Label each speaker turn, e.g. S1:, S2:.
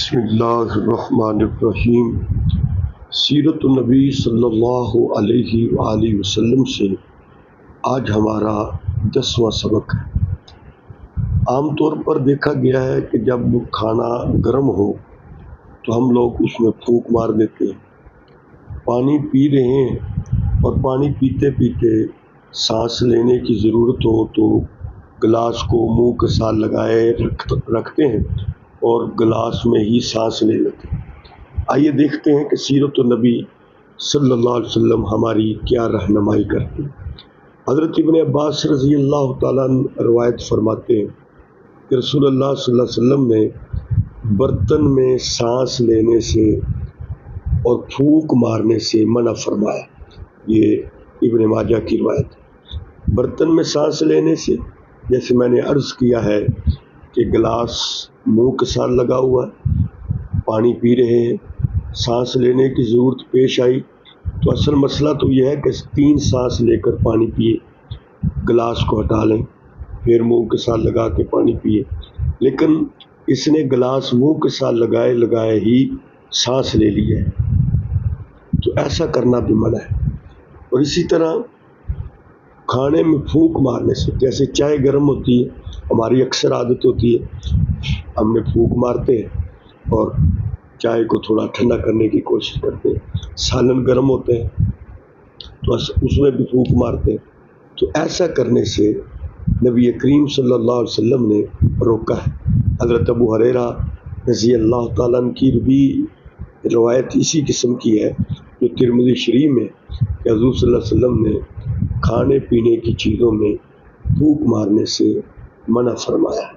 S1: بسم اللہ الرحمن الرحیم۔ سیرت النبی صلی اللہ علیہ وآلہ وسلم سے آج ہمارا 10واں سبق ہے۔ عام طور پر دیکھا گیا ہے کہ جب کھانا گرم ہو تو ہم لوگ اس میں پھونک مار دیتے ہیں۔ پانی پی رہے ہیں اور پانی پیتے پیتے سانس لینے کی ضرورت ہو تو گلاس کو منہ کے ساتھ لگائے رکھتے ہیں اور گلاس میں ہی سانس لے لیتے ہیں۔ آئیے دیکھتے ہیں کہ سیرت النبی صلی اللہ علیہ وسلم ہماری کیا رہنمائی کرتی ہے۔ حضرت ابن عباس رضی اللہ تعالیٰ عنہ روایت فرماتے ہیں کہ رسول اللہ صلی اللہ علیہ وسلم نے برتن میں سانس لینے سے اور پھونک مارنے سے منع فرمایا۔ یہ ابن ماجہ کی روایت ہے۔ برتن میں سانس لینے سے، جیسے میں نے عرض کیا ہے کہ گلاس منہ کے ساتھ لگا ہوا ہے، پانی پی رہے ہیں، سانس لینے کی ضرورت پیش آئی تو اصل مسئلہ تو یہ ہے کہ 3 سانس لے کر پانی پیے، گلاس کو ہٹا لیں، پھر منہ کے ساتھ لگا کے پانی پیے۔ لیکن اس نے گلاس منہ کے ساتھ لگائے ہی سانس لے لی ہے، تو ایسا کرنا بھی منع ہے۔ اور اسی طرح کھانے میں پھونک مارنے سے، جیسے چائے گرم ہوتی ہے، ہماری اکثر عادت ہوتی ہے ہم نے پھونک مارتے ہیں اور چائے کو تھوڑا ٹھنڈا کرنے کی کوشش کرتے ہیں۔ سالن گرم ہوتے ہیں تو اس میں بھی پھونک مارتے ہیں۔ تو ایسا کرنے سے نبی کریم صلی اللہ علیہ وسلم نے روکا ہے۔ حضرت ابو ہریرہ رضی اللہ تعالیٰ عنہ کی بھی روایت اسی قسم کی ہے، جو ترمذی شریف میں کہ حضور صلی اللہ علیہ وسلم نے کھانے پینے کی چیزوں میں پھونک مارنے سے منع فرمایا۔